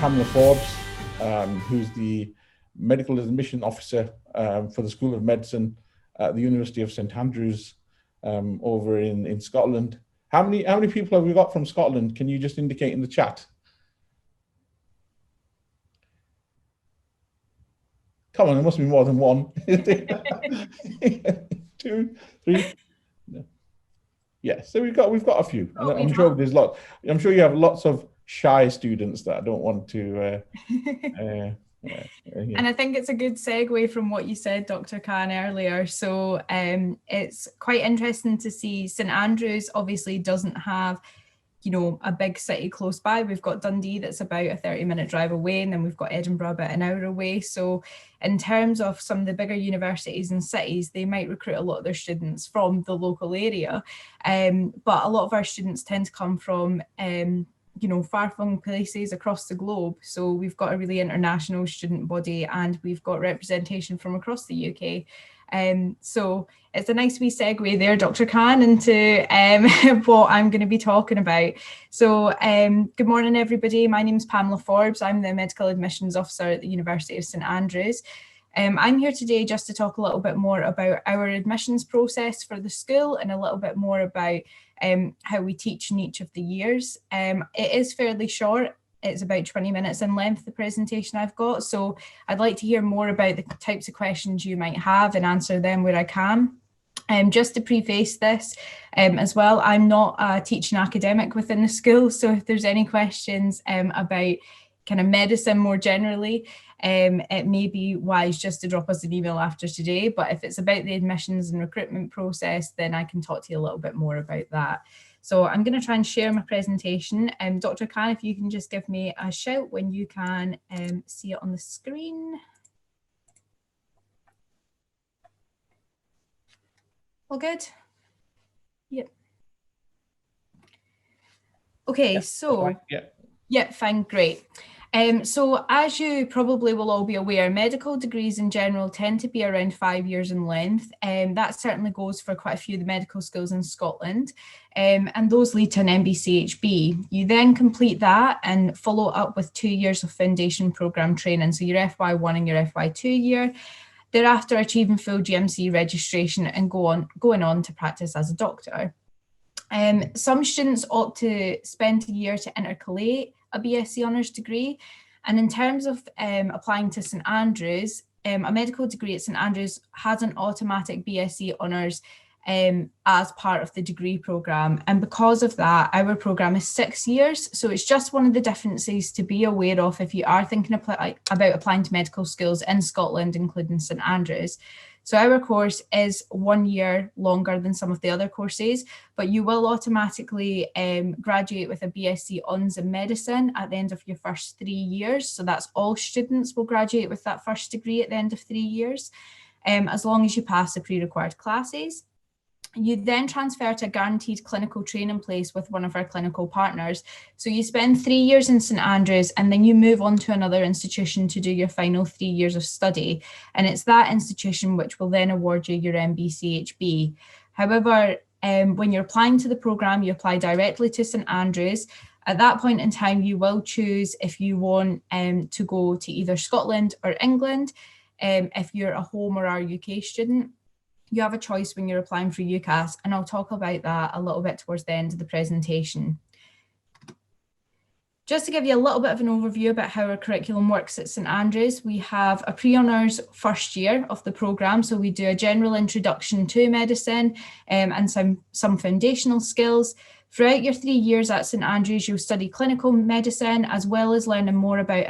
Pamela Forbes, who's the Medical Admission Officer for the School of Medicine at the University of St Andrews over in Scotland. How many people have we got from Scotland? Can you just indicate in the chat? Come on, there must be more than one. 2, 3. No. Yeah, so we've got a few. And I'm sure there's lots. I'm sure you have lots of shy students that don't want to. Yeah. And I think it's a good segue from what you said, Dr. Khan, earlier. So it's quite interesting to see St Andrews obviously doesn't have, you know, a big city close by. We've got Dundee that's about a 30-minute drive away, and then we've got Edinburgh about an hour away. So in terms of some of the bigger universities and cities, they might recruit a lot of their students from the local area. But a lot of our students tend to come from you know, far-flung places across the globe. So we've got a really international student body, and we've got representation from across the UK. So it's a nice wee segue there, Dr. Khan, into what I'm going to be talking about. So good morning, everybody. My name is Pamela Forbes. I'm the Medical Admissions Officer at the University of St Andrews. I'm here today just to talk a little bit more about our admissions process for the school and a little bit more about how we teach in each of the years. It is fairly short. It's about 20 minutes in length, the presentation I've got. So I'd like to hear more about the types of questions you might have and answer them where I can. Just to preface this as well, I'm not a teaching academic within the school. So if there's any questions about kind of medicine more generally, it may be wise just to drop us an email after today. But if it's about the admissions and recruitment process, then I can talk to you a little bit more about that. So I'm going to try and share my presentation. Dr. Khan, if you can just give me a shout when you can see it on the screen. All good? Yep. Okay, so yeah, fine, great. So as you probably will all be aware, medical degrees in general tend to be around 5 years in length. That certainly goes for quite a few of the medical schools in Scotland. And those lead to an MBCHB. You then complete that and follow up with 2 years of foundation programme training. So your FY1 and your FY2 year. Thereafter achieving full GMC registration and going on to practice as a doctor. Some students opt to spend a year to intercalate a BSc honours degree. And in terms of applying to St Andrews, a medical degree at St Andrews has an automatic BSc honours as part of the degree programme. And because of that, our programme is 6 years. So it's just one of the differences to be aware of if you are thinking about applying to medical schools in Scotland, including St Andrews. So our course is 1 year longer than some of the other courses, but you will automatically graduate with a BSc Honours in Medicine at the end of your first 3 years. So that's all students will graduate with that first degree at the end of 3 years, as long as you pass the pre-required classes. You then transfer to a guaranteed clinical training place with one of our clinical partners. So you spend 3 years in St Andrews and then you move on to another institution to do your final 3 years of study. And it's that institution which will then award you your MBCHB. However, when you're applying to the programme, you apply directly to St Andrews. At that point in time, you will choose if you want to go to either Scotland or England. If you're a home or our UK student, you have a choice when you're applying for UCAT, and I'll talk about that a little bit towards the end of the presentation. Just to give you a little bit of an overview about how our curriculum works at St Andrews, we have a pre-honours first year of the programme. So we do a general introduction to medicine and some foundational skills. Throughout your 3 years at St Andrews, you'll study clinical medicine, as well as learning more about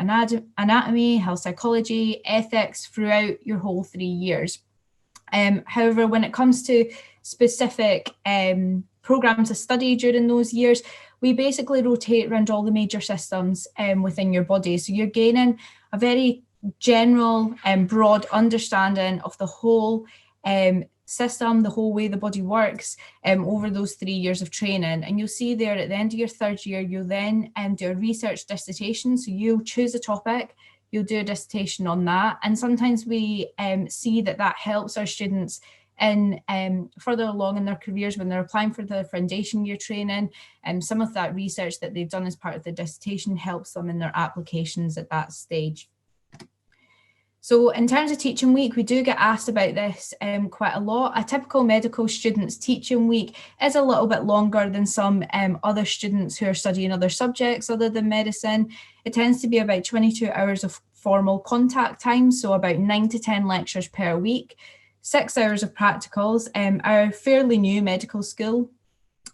anatomy, health psychology, ethics throughout your whole 3 years. However, when it comes to specific programmes of study during those years, we basically rotate around all the major systems within your body. So you're gaining a very general and broad understanding of the whole system, the whole way the body works over those 3 years of training. And you'll see there at the end of your third year, you'll then do a research dissertation. So you'll choose a topic, you'll do a dissertation on that. And sometimes we see that helps our students in further along in their careers when they're applying for the foundation year training, and some of that research that they've done as part of the dissertation helps them in their applications at that stage. So in terms of teaching week, we do get asked about this quite a lot. A typical medical student's teaching week is a little bit longer than some other students who are studying other subjects other than medicine. It tends to be about 22 hours of formal contact time, so about 9 to 10 lectures per week, 6 hours of practicals. Our fairly new medical school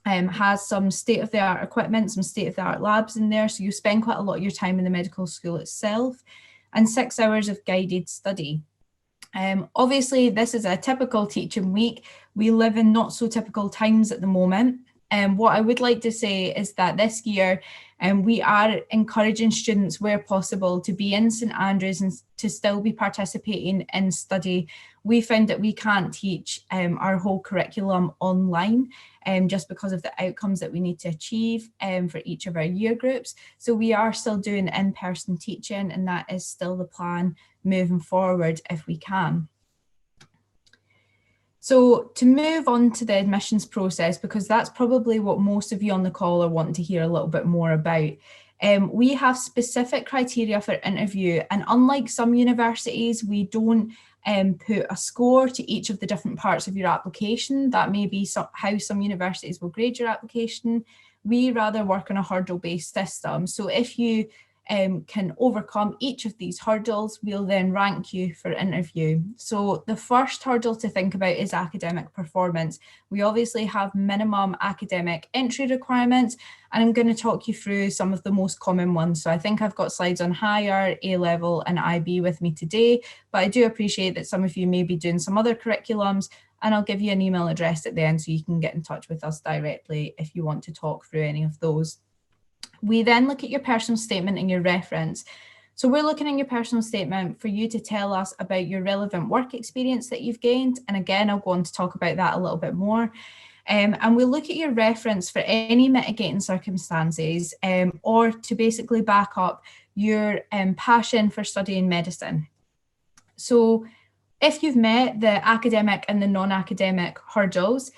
has some state-of-the-art equipment, some state-of-the-art labs in there, so you spend quite a lot of your time in the medical school itself, and 6 hours of guided study. Obviously, this is a typical teaching week. We live in not so typical times at the moment. What I would like to say is that this year we are encouraging students where possible to be in St Andrews and to still be participating in study. We found that we can't teach our whole curriculum online just because of the outcomes that we need to achieve for each of our year groups. So we are still doing in-person teaching, and that is still the plan moving forward if we can. So to move on to the admissions process, because that's probably what most of you on the call are wanting to hear a little bit more about. We have specific criteria for interview, and unlike some universities, we don't put a score to each of the different parts of your application. That may be how some universities will grade your application. We rather work on a hurdle-based system. So if you can overcome each of these hurdles, we'll then rank you for interview. So the first hurdle to think about is academic performance. We obviously have minimum academic entry requirements, and I'm going to talk you through some of the most common ones. So I think I've got slides on higher, A-level and IB with me today, but I do appreciate that some of you may be doing some other curriculums, and I'll give you an email address at the end so you can get in touch with us directly if you want to talk through any of those. We then look at your personal statement and your reference. So we're looking at your personal statement for you to tell us about your relevant work experience that you've gained. And again, I'll go on to talk about that a little bit more. And we'll look at your reference for any mitigating circumstances or to basically back up your passion for studying medicine. So if you've met the academic and the non-academic hurdles,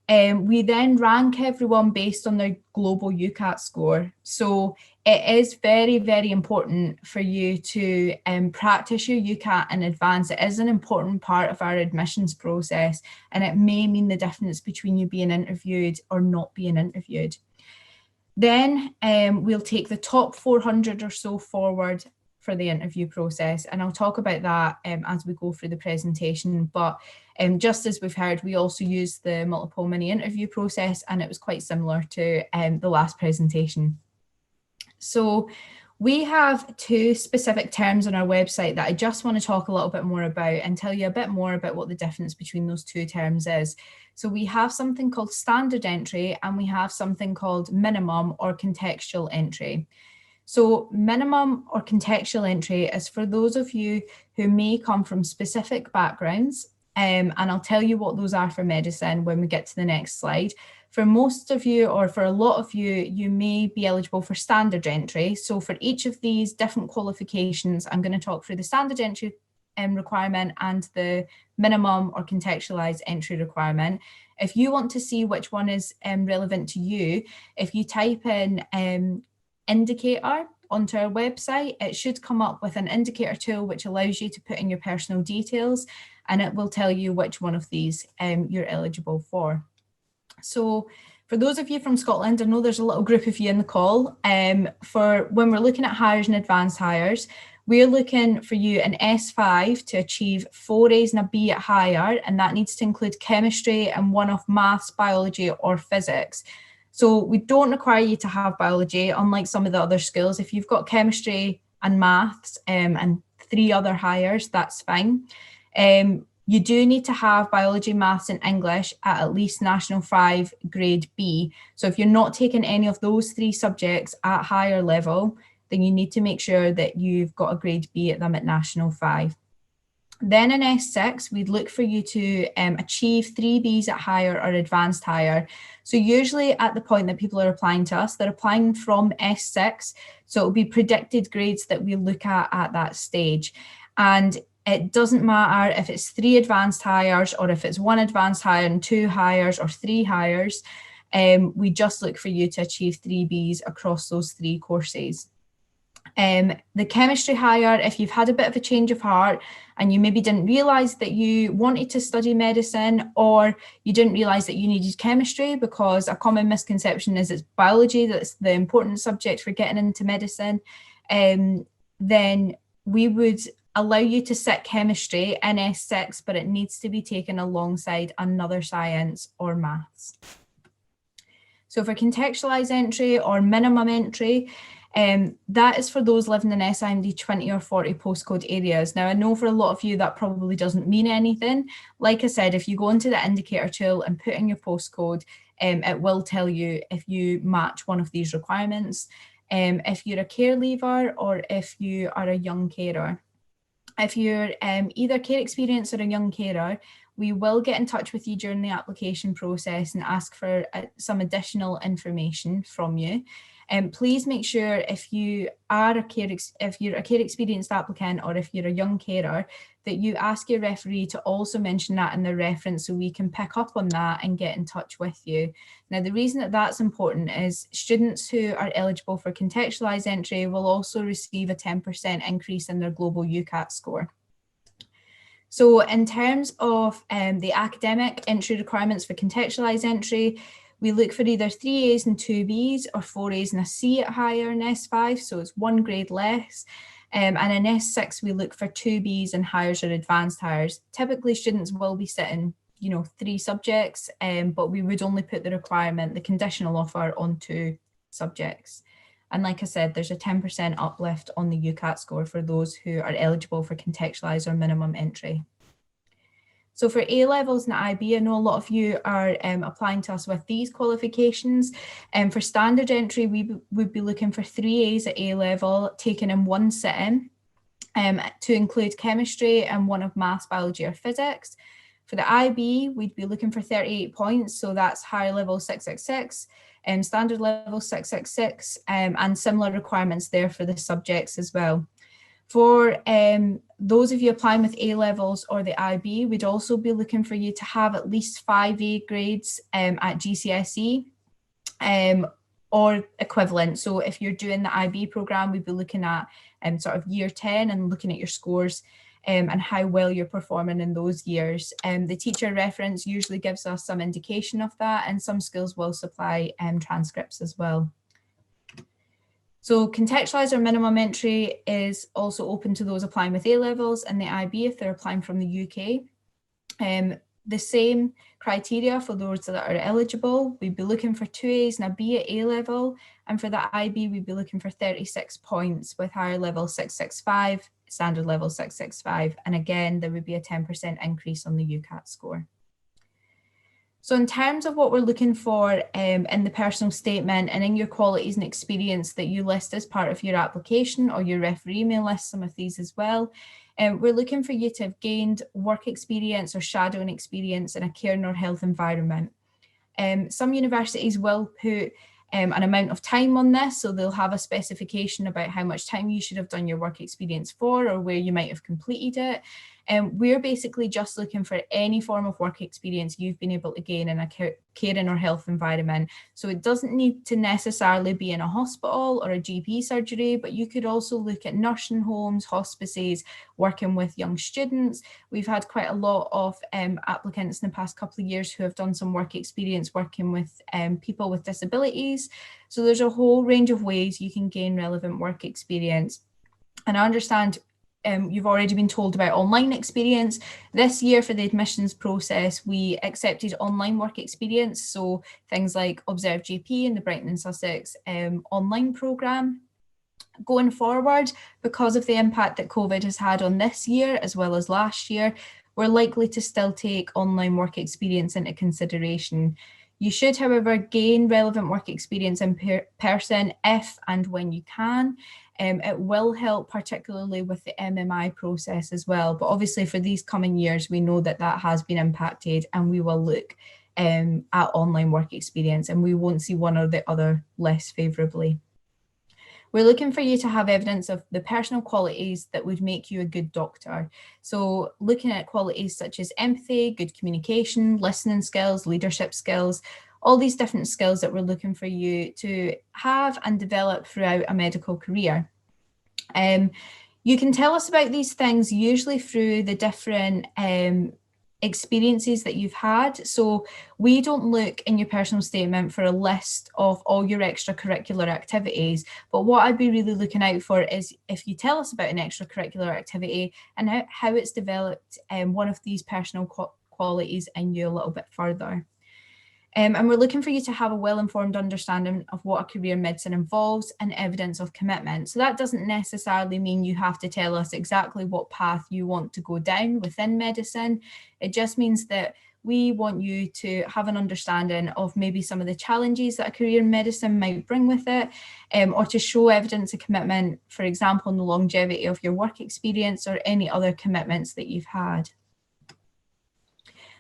we then rank everyone based on their global UCAT score. So it is very, very important for you to practice your UCAT in advance. It is an important part of our admissions process, and it may mean the difference between you being interviewed or not being interviewed. Then we'll take the top 400 or so forward for the interview process, and I'll talk about that as we go through the presentation. But just as we've heard, we also use the multiple mini interview process, and it was quite similar to the last presentation. So we have two specific terms on our website that I just want to talk a little bit more about and tell you a bit more about what the difference between those two terms is. So we have something called standard entry, and we have something called minimum or contextual entry. So minimum or contextual entry is for those of you who may come from specific backgrounds, and I'll tell you what those are for medicine when we get to the next slide. For most of you, or for a lot of you, you may be eligible for standard entry. So for each of these different qualifications, I'm going to talk through the standard entry requirement and the minimum or contextualized entry requirement. If you want to see which one is relevant to you, if you type in indicator onto our website, it should come up with an indicator tool which allows you to put in your personal details, and it will tell you which one of these you're eligible for. So for those of you from Scotland, I know there's a little group of you in the call. For when we're looking at hires and advanced hires, we're looking for you an S5 to achieve 4 A's and a B at higher, and that needs to include chemistry and one of maths, biology or physics. So we don't require you to have biology, unlike some of the other schools. If you've got chemistry and maths and 3 other hires, that's fine. You do need to have biology, maths and English at least National 5 grade B. So if you're not taking any of those 3 subjects at higher level, then you need to make sure that you've got a grade B at them at National 5. Then in S6, we'd look for you to achieve 3 Bs at higher or advanced higher. So usually at the point that people are applying to us, they're applying from S6. So it'll be predicted grades that we look at that stage. And It doesn't matter if it's 3 advanced hires or if it's 1 advanced hire and 2 hires or 3 hires. We just look for you to achieve 3 Bs across those 3 courses. The chemistry hire, if you've had a bit of a change of heart and you maybe didn't realise that you wanted to study medicine, or you didn't realise that you needed chemistry, because a common misconception is it's biology that's the important subject for getting into medicine, then we would allow you to sit chemistry in S6, but it needs to be taken alongside another science or maths. So for contextualised entry or minimum entry, that is for those living in SIMD 20 or 40 postcode areas. Now, I know for a lot of you that probably doesn't mean anything. Like I said, if you go into the indicator tool and put in your postcode, it will tell you if you match one of these requirements, if you're a care leaver or if you are a young carer. If you're either care experience or a young carer, we will get in touch with you during the application process and ask for some additional information from you. Please make sure if you're a care experienced applicant or if you're a young carer, that you ask your referee to also mention that in the reference so we can pick up on that and get in touch with you. Now, the reason that that's important is students who are eligible for contextualised entry will also receive a 10% increase in their global UCAT score. So in terms of the academic entry requirements for contextualised entry, we look for either 3 A's and 2 B's or 4 A's and a C at higher in S5, so it's 1 grade less. And in S6, we look for 2 B's and hires or advanced hires. Typically, students will be sitting, 3 subjects, but we would only put the requirement, the conditional offer, on 2 subjects. And like I said, there's a 10% uplift on the UCAT score for those who are eligible for contextualised or minimum entry. So for A-levels and IB, I know a lot of you are applying to us with these qualifications. For standard entry, we would be looking for 3 A's at A-level, taken in 1 sitting, to include chemistry and 1 of maths, biology or physics. For the IB, we'd be looking for 38 points, so that's higher level 666, standard level 666, and similar requirements there for the subjects as well. For those of you applying with A-levels or the IB, we'd also be looking for you to have at least 5 A grades at GCSE or equivalent. So if you're doing the IB programme, we'd be looking at sort of year 10 and looking at your scores and how well you're performing in those years. The teacher reference usually gives us some indication of that, and some schools will supply transcripts as well. So contextualised or minimum entry is also open to those applying with A-levels and the IB if they're applying from the UK. The same criteria for those that are eligible. We'd be looking for 2 A's and a B at A-level, and for the IB we'd be looking for 36 points with higher level 665, standard level 665, and again there would be a 10% increase on the UCAT score. So in terms of what we're looking for in the personal statement and in your qualities and experience that you list as part of your application, or your referee may list some of these as well, we're looking for you to have gained work experience or shadowing experience in a care or health environment. Some universities will put an amount of time on this, so they'll have a specification about how much time you should have done your work experience for, or where you might have completed it. We're basically just looking for any form of work experience you've been able to gain in a caring or health environment. So it doesn't need to necessarily be in a hospital or a GP surgery, but you could also look at nursing homes, hospices, working with young students. We've had quite a lot of applicants in the past couple of years who have done some work experience working with people with disabilities. So there's a whole range of ways you can gain relevant work experience. And I understand you've already been told about online experience. This year for the admissions process, we accepted online work experience. So things like Observe GP and the Brighton and Sussex online programme. Going forward, because of the impact that COVID has had on this year as well as last year, we're likely to still take online work experience into consideration. You should, however, gain relevant work experience in person if and when you can. It will help particularly with the MMI process as well. But obviously for these coming years, we know that that has been impacted, and we will look at online work experience, and we won't see one or the other less favourably. We're looking for you to have evidence of the personal qualities that would make you a good doctor. So looking at qualities such as empathy, good communication, listening skills, leadership skills, all these different skills that we're looking for you to have and develop throughout a medical career. You can tell us about these things usually through the different experiences that you've had. So we don't look in your personal statement for a list of all your extracurricular activities, but what I'd be really looking out for is if you tell us about an extracurricular activity and how it's developed one of these personal qualities in you a little bit further. And we're looking for you to have a well-informed understanding of what a career in medicine involves and evidence of commitment. So that doesn't necessarily mean you have to tell us exactly what path you want to go down within medicine. It just means that we want you to have an understanding of maybe some of the challenges that a career in medicine might bring with it, or to show evidence of commitment, for example, in the longevity of your work experience or any other commitments that you've had.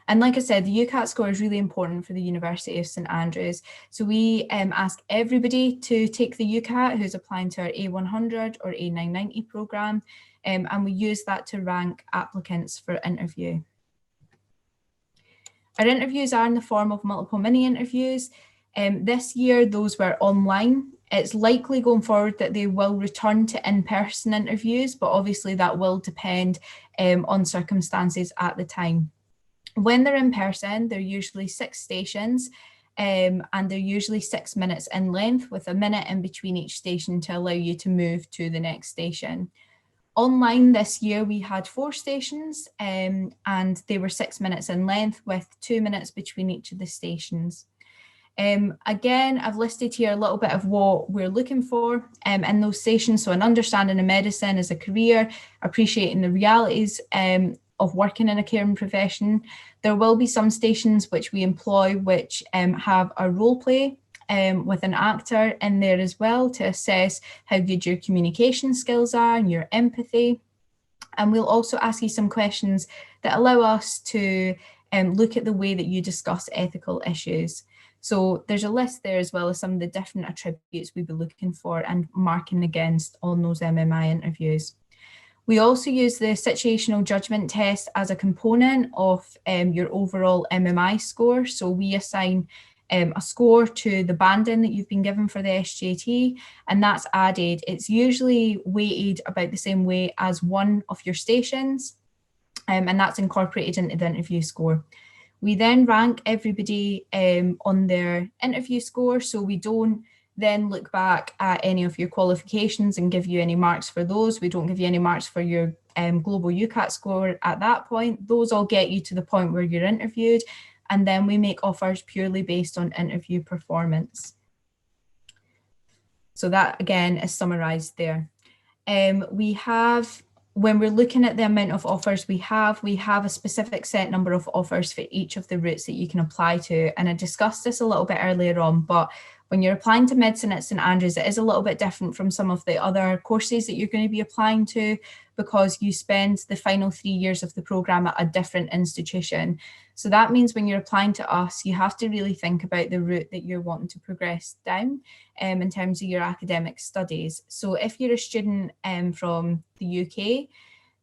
And like I said, the UCAT score is really important for the University of St Andrews. So we ask everybody to take the UCAT who's applying to our A100 or A990 programme, and we use that to rank applicants for interview. Our interviews are in the form of multiple mini interviews. This year, those were online. It's likely going forward that they will return to in-person interviews, but obviously that will depend on circumstances at the time. When they're in person, they're usually 6 stations and they're usually 6 minutes in length with a minute in between each station to allow you to move to the next station. Online this year, we had 4 stations and they were 6 minutes in length with 2 minutes between each of the stations. Again, I've listed here a little bit of what we're looking for in those stations. So an understanding of medicine as a career, appreciating the realities of working in a caring profession. There will be some stations which we employ which have a role play with an actor in there as well to assess how good your communication skills are and your empathy. And we'll also ask you some questions that allow us to look at the way that you discuss ethical issues. So there's a list there as well as some of the different attributes we'd be looking for and marking against on those MMI interviews. We also use the situational judgment test as a component of your overall MMI score. So we assign a score to the banding that you've been given for the SJT, and that's added. It's usually weighted about the same way as one of your stations, and that's incorporated into the interview score. We then rank everybody on their interview score, so we don't then look back at any of your qualifications and give you any marks for those. We don't give you any marks for your global UCAT score at that point. Those all get you to the point where you're interviewed, and then we make offers purely based on interview performance. So that again is summarised there. When we're looking at the amount of offers we have a specific set number of offers for each of the routes that you can apply to. And I discussed this a little bit earlier on, but when you're applying to medicine at St Andrews, it is a little bit different from some of the other courses that you're going to be applying to because you spend the final 3 years of the programme at a different institution. So that means when you're applying to us, you have to really think about the route that you're wanting to progress down in terms of your academic studies. So if you're a student from the UK,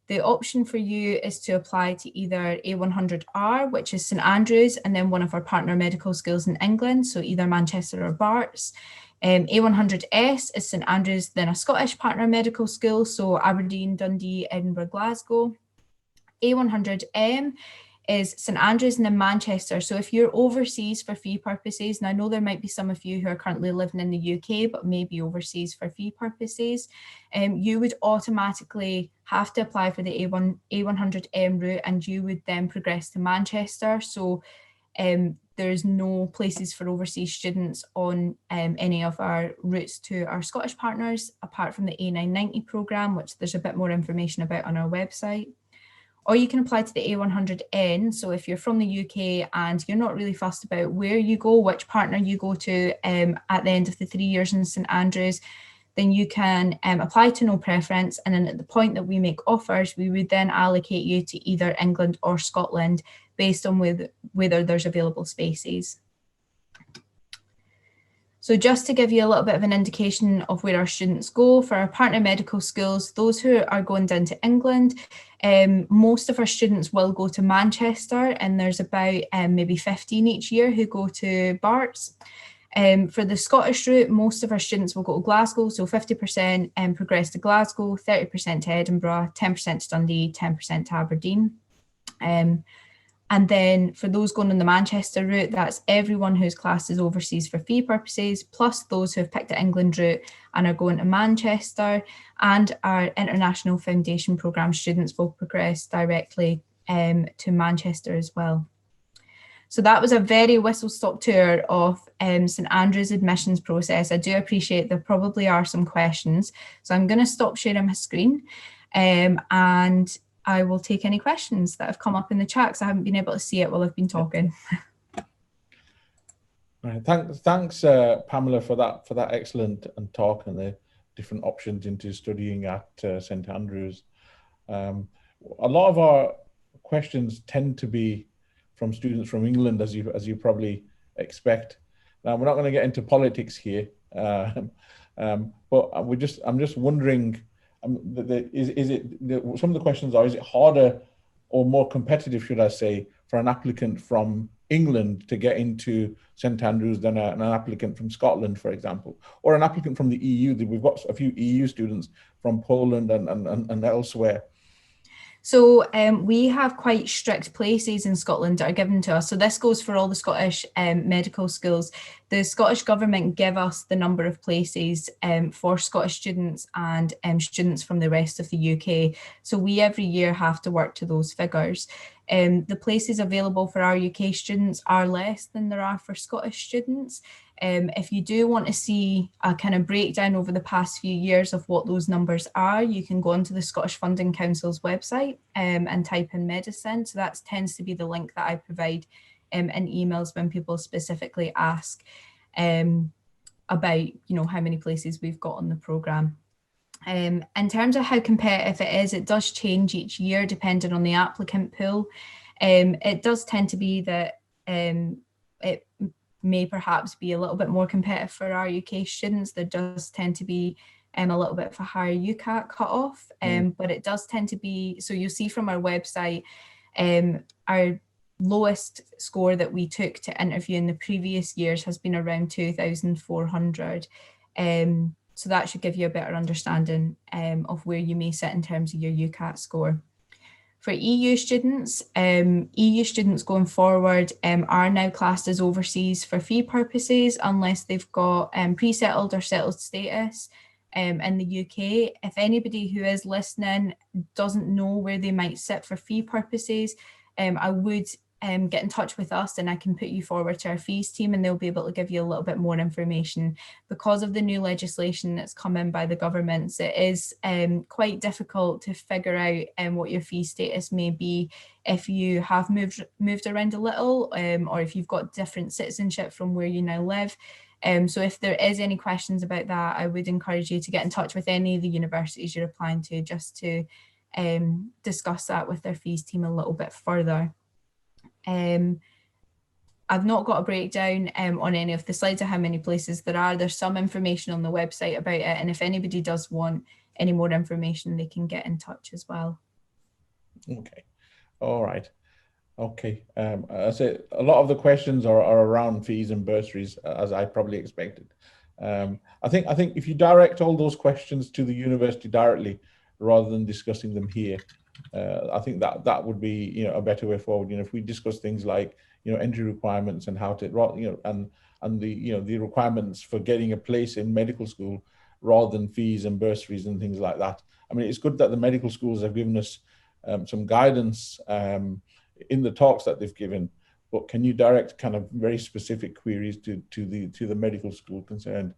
the option for you is to apply to either A100R, which is St Andrews, and then one of our partner medical schools in England, so either Manchester or Barts. A100S is St Andrews, then a Scottish partner medical school, so Aberdeen, Dundee, Edinburgh, Glasgow. A100M is St Andrews and then Manchester. So if you're overseas for fee purposes, and I know there might be some of you who are currently living in the UK, but maybe overseas for fee purposes, you would automatically have to apply for the A100M route and you would then progress to Manchester. So there's no places for overseas students on any of our routes to our Scottish partners, apart from the A990 programme, which there's a bit more information about on our website. Or you can apply to the A100N. So if you're from the UK and you're not really fussed about where you go, which partner you go to at the end of the 3 years in St Andrews, then you can apply to no preference. And then at the point that we make offers, we would then allocate you to either England or Scotland based on whether there's available spaces. So just to give you a little bit of an indication of where our students go, for our partner medical schools, those who are going down to England, most of our students will go to Manchester, and there's about maybe 15 each year who go to Barts. For the Scottish route, most of our students will go to Glasgow, so 50% progress to Glasgow, 30% to Edinburgh, 10% to Dundee, 10% to Aberdeen. And then for those going on the Manchester route, that's everyone whose class is overseas for fee purposes, plus those who have picked the England route and are going to Manchester, and our International Foundation Programme students will progress directly to Manchester as well. So that was a very whistle-stop tour of St Andrews admissions process. I do appreciate there probably are some questions, so I'm going to stop sharing my screen and I will take any questions that have come up in the chat because I haven't been able to see it while I've been talking. Right. Thanks, Pamela, for that excellent talk and the different options into studying at St Andrews. A lot of our questions tend to be from students from England, as you probably expect. Now, we're not going to get into politics here, but I'm just wondering. Some of the questions are: is it harder or more competitive, should I say, for an applicant from England to get into St Andrews than an applicant from Scotland, for example, or an applicant from the EU? We've got a few EU students from Poland and elsewhere. So we have quite strict places in Scotland that are given to us. So this goes for all the Scottish medical schools. The Scottish government give us the number of places for Scottish students and students from the rest of the UK. So we every year have to work to those figures. The places available for our UK students are less than there are for Scottish students. If you do want to see a kind of breakdown over the past few years of what those numbers are, you can go onto the Scottish Funding Council's website and type in medicine. So that tends to be the link that I provide in emails when people specifically ask about, how many places we've got on the programme. In terms of how competitive it is, it does change each year depending on the applicant pool. It does tend to be that it may perhaps be a little bit more competitive for our UK students. There does tend to be a little bit of a higher UCAT cutoff, but it does tend to be, so you'll see from our website, our lowest score that we took to interview in the previous years has been around 2,400. So that should give you a better understanding of where you may sit in terms of your UCAT score. For EU students going forward are now classed as overseas for fee purposes unless they've got pre-settled or settled status in the UK. If anybody who is listening doesn't know where they might sit for fee purposes, I would get in touch with us and I can put you forward to our fees team and they'll be able to give you a little bit more information. Because of the new legislation that's come in by the governments, it is quite difficult to figure out what your fee status may be if you have moved around a little or if you've got different citizenship from where you now live. So if there is any questions about that, I would encourage you to get in touch with any of the universities you're applying to just to discuss that with their fees team a little bit further. I've not got a breakdown on any of the slides of how many places there are. There's some information on the website about it, and if anybody does want any more information, they can get in touch as well. Okay, all right. Okay, I say a lot of the questions are around fees and bursaries, as I probably expected. I think if you direct all those questions to the university directly, rather than discussing them here, I think that would be a better way forward. If we discuss things like entry requirements and how to and the requirements for getting a place in medical school, rather than fees and bursaries and things like that. I mean, it's good that the medical schools have given us some guidance in the talks that they've given, but can you direct kind of very specific queries to the medical school concerned?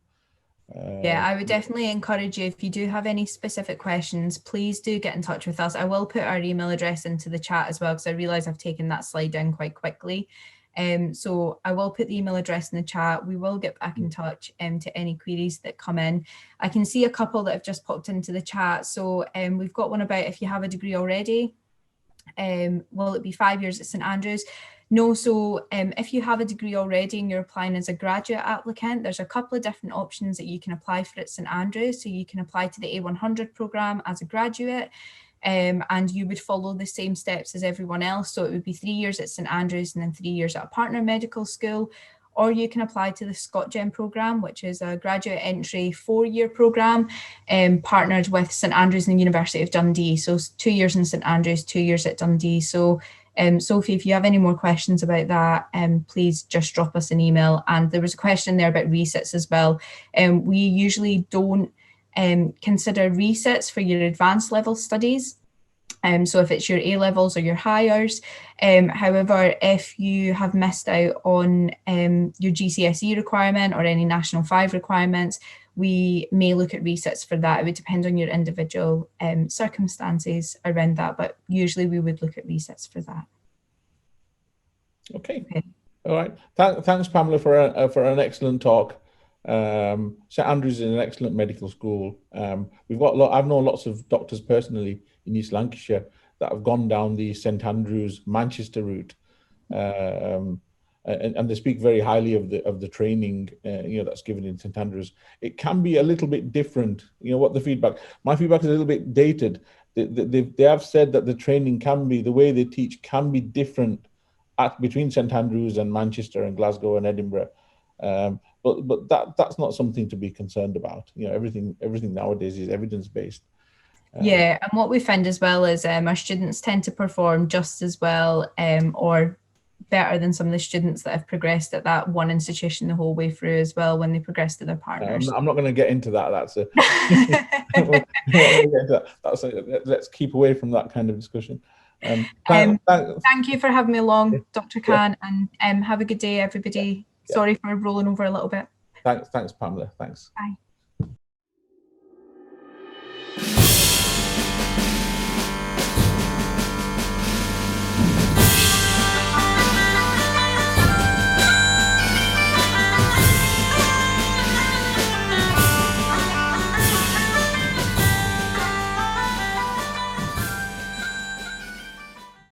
Yeah, I would definitely encourage you, if you do have any specific questions, please do get in touch with us. I will put our email address into the chat as well, because I realise I've taken that slide down quite quickly. So I will put the email address in the chat. We will get back in touch to any queries that come in. I can see a couple that have just popped into the chat. So we've got one about if you have a degree already, will it be 5 years at St Andrews? No, so if you have a degree already and you're applying as a graduate applicant, there's a couple of different options that you can apply for at St Andrews. So you can apply to the A100 programme as a graduate, and you would follow the same steps as everyone else. So it would be 3 years at St Andrews and then 3 years at a partner medical school. Or you can apply to the ScotGem programme, which is a graduate entry 4-year programme partnered with St Andrews and the University of Dundee. So 2 years in St Andrews, 2 years at Dundee. So Sophie, if you have any more questions about that, please just drop us an email. And there was a question there about resits as well. We usually don't consider resits for your advanced level studies. So if it's your A-levels or your higher. However, if you have missed out on your GCSE requirement or any National 5 requirements, we may look at resits for that. It would depend on your individual circumstances around that, but usually we would look at resits for that. Okay. All right. Thanks, Pamela, for an excellent talk. St Andrews is an excellent medical school. We've got I've known lots of doctors personally in East Lancashire that have gone down the St Andrews Manchester route, and they speak very highly of the training that's given in St Andrews. It can be a little bit different. What the feedback? My feedback is a little bit dated. They have said that the training can be, the way they teach can be different between St Andrews and Manchester and Glasgow and Edinburgh. But that's not something to be concerned about. Everything nowadays is evidence-based. Yeah, and what we find as well is our students tend to perform just as well or better than some of the students that have progressed at that one institution the whole way through as well when they progress to their partners. I'm not going to get into that. Let's keep away from that kind of discussion. Thank you for having me along, Dr. Khan, and have a good day, everybody. Sorry for rolling over a little bit. Thanks, Pamela. Thanks. Bye.